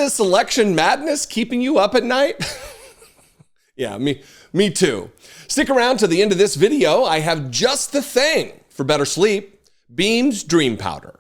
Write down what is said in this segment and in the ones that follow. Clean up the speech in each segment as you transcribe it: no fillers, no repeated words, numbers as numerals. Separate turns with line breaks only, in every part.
this election madness keeping you up at night? Yeah, me too. Stick around to the end of this video. I have just the thing for better sleep: Beam's Dream Powder.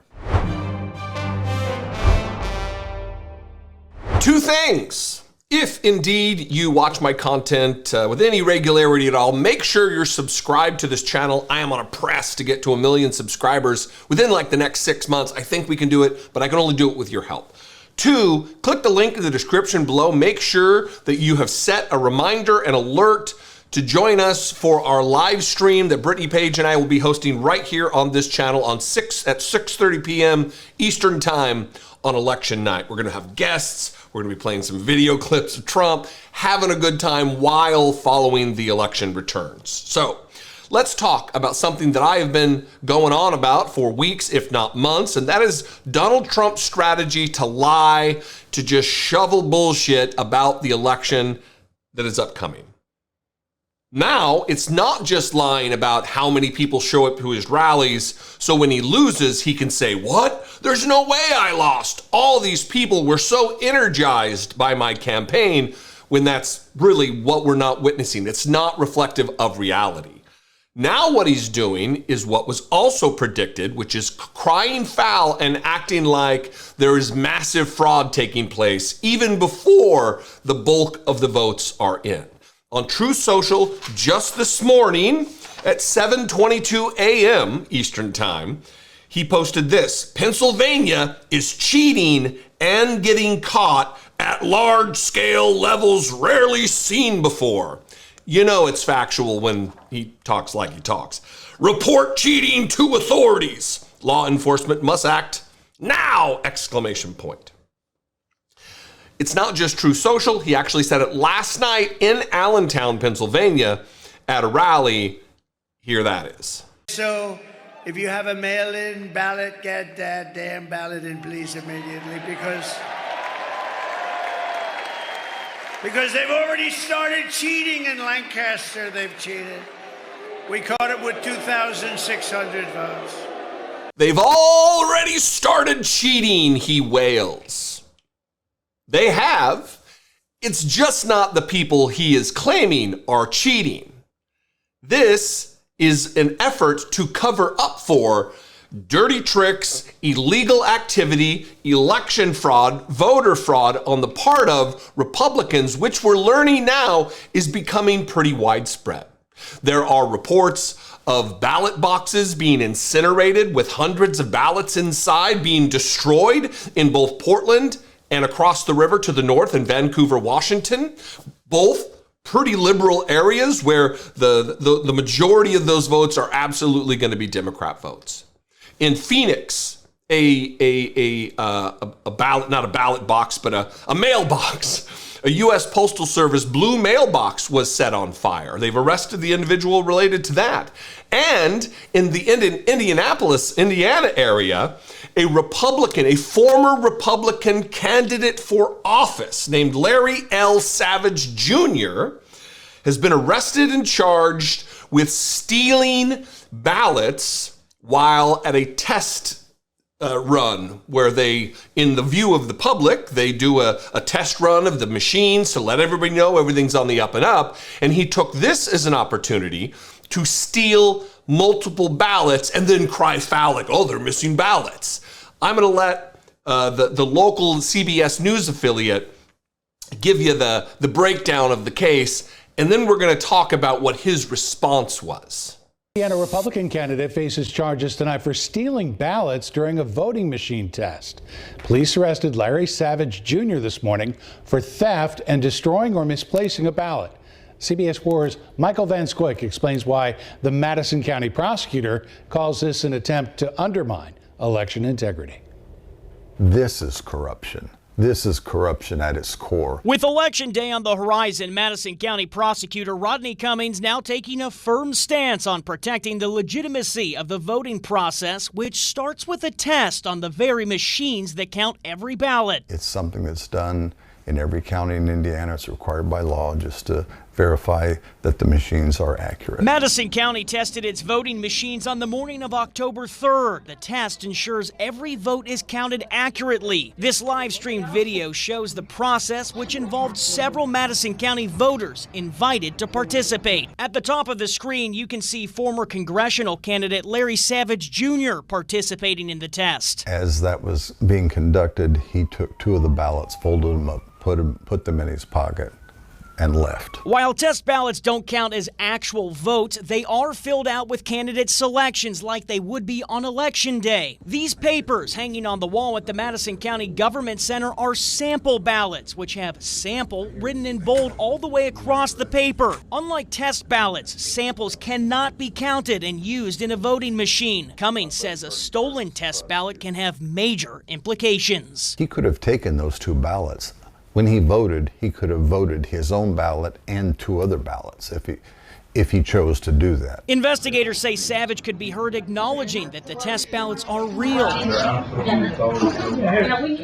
Two things. If indeed you watch my content with any regularity at all, make sure you're subscribed to this channel. I am on a press to get to 1 million subscribers within like the next 6 months. I think we can do it, but I can only do it with your help. 2, click the link in the description below. Make sure that you have set a reminder and alert to join us for our live stream that Brittany Page and I will be hosting right here on this channel at 6:30 p.m. Eastern Time on election night. We're gonna have guests. We're gonna be playing some video clips of Trump, having a good time while following the election returns. So let's talk about something that I have been going on about for weeks, if not months, and that is Donald Trump's strategy to lie, to just shovel bullshit about the election that is upcoming. Now, it's not just lying about how many people show up to his rallies, so when he loses, he can say, "What? There's no way I lost. All these people were so energized by my campaign," when that's really what we're not witnessing. It's not reflective of reality. Now what he's doing is what was also predicted, which is crying foul and acting like there is massive fraud taking place even before the bulk of the votes are in. On Truth Social, just this morning at 7:22 a.m. Eastern Time, he posted this: Pennsylvania is cheating and getting caught at large-scale levels rarely seen before. You know it's factual when he talks like he talks. Report cheating to authorities. Law enforcement must act now! Exclamation point. It's not just Truth Social. He actually said it last night in Allentown, Pennsylvania, at a rally. Here that is.
So if you have a mail-in ballot, get that damn ballot in, please, immediately, because they've already started cheating in Lancaster. They've cheated. We caught it with 2,600 votes.
They've already started cheating, he wails. They have. It's just not the people he is claiming are cheating. This is an effort to cover up for dirty tricks, illegal activity, election fraud, voter fraud on the part of Republicans, which we're learning now is becoming pretty widespread. There are reports of ballot boxes being incinerated with hundreds of ballots inside being destroyed in both Portland and across the river to the north in Vancouver, Washington, both pretty liberal areas where the majority of those votes are absolutely going to be Democrat votes. In Phoenix, a ballot, not a ballot box, but a mailbox, a U.S. Postal Service blue mailbox was set on fire. They've arrested the individual related to that. And in the Indianapolis, Indiana area, a former Republican candidate for office named Larry L. Savage Jr. has been arrested and charged with stealing ballots while at a test run where they, in the view of the public, they do a test run of the machines to let everybody know everything's on the up and up. And he took this as an opportunity to steal multiple ballots and then cry foul like, "Oh, they're missing ballots." I'm going to let the local CBS News affiliate give you the breakdown of the case, and then we're going to talk about what his response was.
And a Republican candidate faces charges tonight for stealing ballots during a voting machine test. Police arrested Larry Savage Jr. this morning for theft and destroying or misplacing a ballot. CBS 4's Michael Van Scoik explains why the Madison County prosecutor calls this an attempt to undermine election integrity.
This is corruption. This is corruption at its core.
With Election Day on the horizon, Madison County Prosecutor Rodney Cummings now taking a firm stance on protecting the legitimacy of the voting process, which starts with a test on the very machines that count every ballot.
It's something that's done in every county in Indiana. It's required by law just to verify that the machines are accurate.
Madison County tested its voting machines on the morning of October 3rd. The test ensures every vote is counted accurately. This live streamed video shows the process, which involved several Madison County voters invited to participate. At the top of the screen, you can see former congressional candidate Larry Savage Jr. participating in the test.
As that was being conducted, he took 2 of the ballots, folded them up, put them in his pocket, and left.
While test ballots don't count as actual votes, they are filled out with candidate selections like they would be on Election Day. These papers hanging on the wall at the Madison County Government Center are sample ballots, which have sample written in bold all the way across the paper. Unlike test ballots, samples cannot be counted and used in a voting machine. Cummings says a stolen test ballot can have major implications.
He could have taken those 2 ballots. When he voted, he could have voted his own ballot and 2 other ballots if he chose to do that.
Investigators say Savage could be heard acknowledging that the test ballots are real.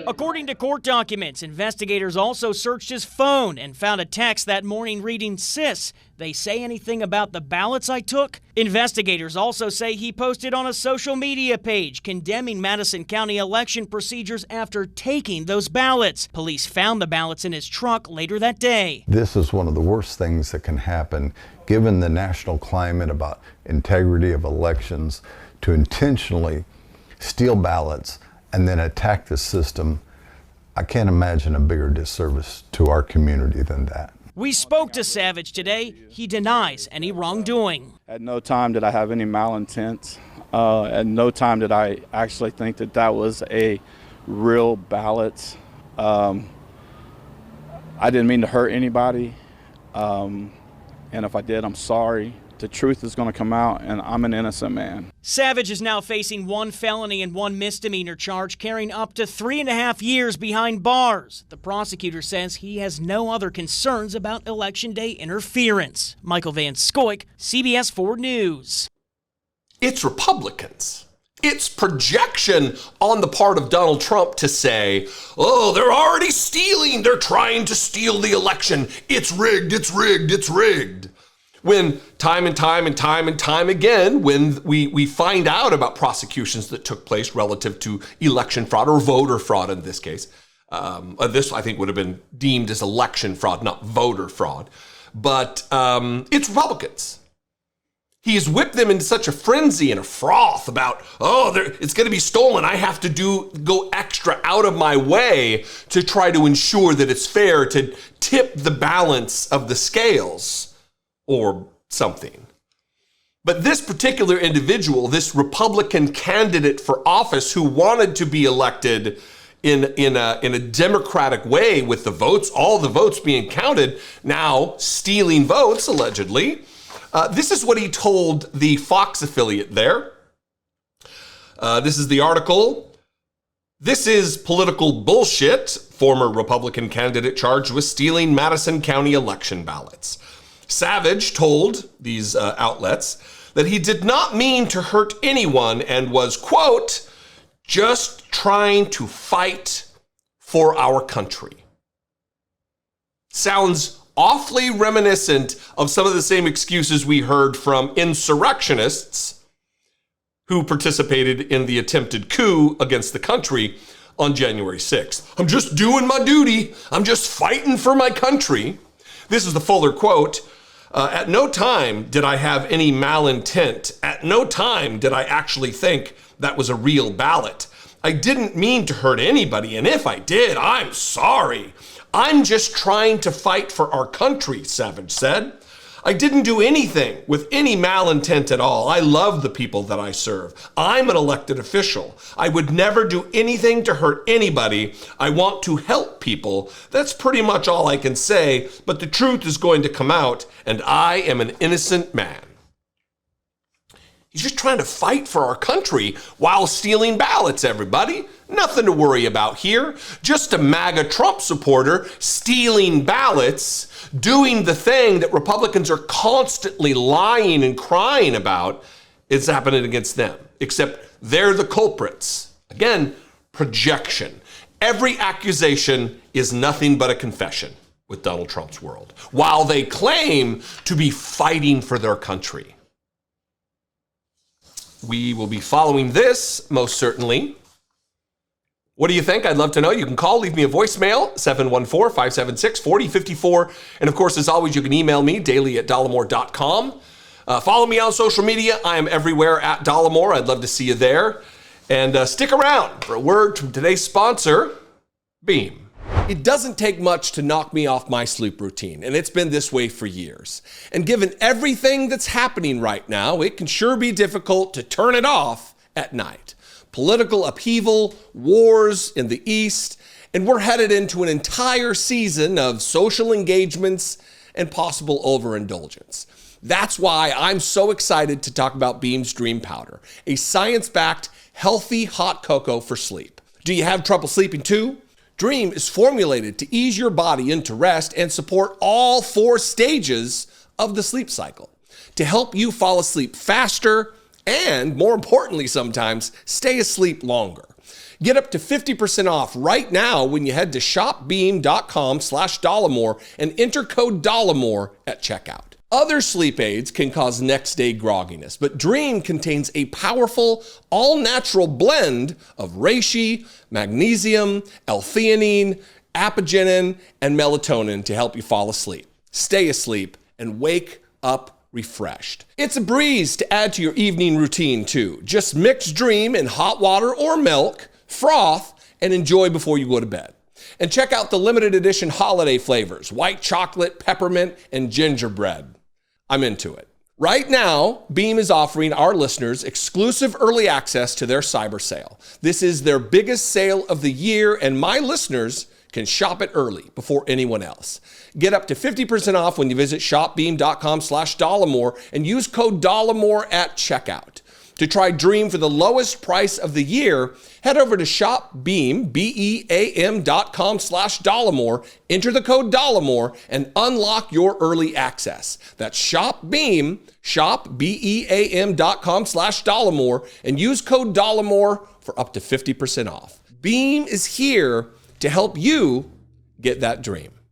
According to court documents, investigators also searched his phone and found a text that morning reading, "Sis, they say anything about the ballots I took?" Investigators also say he posted on a social media page condemning Madison County election procedures after taking those ballots. Police found the ballots in his truck later that day.
This is one of the worst things that can happen, given the national climate about integrity of elections, to intentionally steal ballots and then attack the system. I can't imagine a bigger disservice to our community than that.
We spoke to Savage today. He denies any wrongdoing.
At no time did I have any malintent. At no time did I actually think that that was a real ballot. I didn't mean to hurt anybody. And if I did, I'm sorry. The truth is going to come out, and I'm an innocent man.
Savage is now facing 1 felony and 1 misdemeanor charge, carrying up to 3.5 years behind bars. The prosecutor says he has no other concerns about Election Day interference. Michael Van Scoik, CBS 4 News.
It's Republicans. It's projection on the part of Donald Trump to say, oh, they're already stealing. They're trying to steal the election. It's rigged, it's rigged, it's rigged. When time and time again, when we find out about prosecutions that took place relative to election fraud or voter fraud in this case, this I think would have been deemed as election fraud, not voter fraud, but it's Republicans. He's whipped them into such a frenzy and a froth about, oh, it's going to be stolen. I have to go extra out of my way to try to ensure that it's fair, to tip the balance of the scales or something. But this particular individual, this Republican candidate for office who wanted to be elected in a democratic way with the votes, all the votes being counted, now stealing votes, allegedly. This is what he told the Fox affiliate there. This is the article. This is political bullshit. Former Republican candidate charged with stealing Madison County election ballots. Savage told these outlets that he did not mean to hurt anyone and was, quote, just trying to fight for our country. Sounds awfully reminiscent of some of the same excuses we heard from insurrectionists who participated in the attempted coup against the country on January 6th. I'm just doing my duty. I'm just fighting for my country. This is the fuller quote. At no time did I have any malintent. At no time did I actually think that was a real ballot. I didn't mean to hurt anybody, and if I did, I'm sorry. I'm just trying to fight for our country, Savage said. I didn't do anything with any malintent at all. I love the people that I serve. I'm an elected official. I would never do anything to hurt anybody. I want to help people. That's pretty much all I can say, but the truth is going to come out, and I am an innocent man. He's just trying to fight for our country while stealing ballots, everybody. Nothing to worry about here. Just a MAGA Trump supporter stealing ballots, doing the thing that Republicans are constantly lying and crying about is happening against them, except they're the culprits. Again, projection. Every accusation is nothing but a confession. with Donald Trump's world, while they claim to be fighting for their country. We will be following this, most certainly. What do you think? I'd love to know. You can call, leave me a voicemail, 714-576-4054. And of course, as always, you can email me, daily@dollemore.com. Follow me on social media. I am everywhere at Dollemore. I'd love to see you there. And stick around for a word from today's sponsor, Beam. It doesn't take much to knock me off my sleep routine, and it's been this way for years. And given everything that's happening right now, it can sure be difficult to turn it off at night. Political upheaval, wars in the East, and we're headed into an entire season of social engagements and possible overindulgence. That's why I'm so excited to talk about Beam's Dream Powder, a science-backed, healthy hot cocoa for sleep. Do you have trouble sleeping too? Dream is formulated to ease your body into rest and support all 4 stages of the sleep cycle to help you fall asleep faster and, more importantly sometimes, stay asleep longer. Get up to 50% off right now when you head to shopbeam.com/Dollemore and enter code Dollemore at checkout. Other sleep aids can cause next-day grogginess, but Dream contains a powerful, all-natural blend of reishi, magnesium, L-theanine, apigenin, and melatonin to help you fall asleep, stay asleep, and wake up refreshed. It's a breeze to add to your evening routine, too. Just mix Dream in hot water or milk, froth, and enjoy before you go to bed. And check out the limited edition holiday flavors, white chocolate, peppermint, and gingerbread. I'm into it. Right now, Beam is offering our listeners exclusive early access to their cyber sale. This is their biggest sale of the year, and my listeners can shop it early before anyone else. Get up to 50% off when you visit shopbeam.com/Dollemore and use code Dollemore at checkout. To try Dream for the lowest price of the year, head over to shopbeam, BEAM.com/Dollemore, enter the code Dollemore, and unlock your early access. That's shopbeam, BEAM.com/Dollemore, and use code Dollemore for up to 50% off. Beam is here to help you get that dream.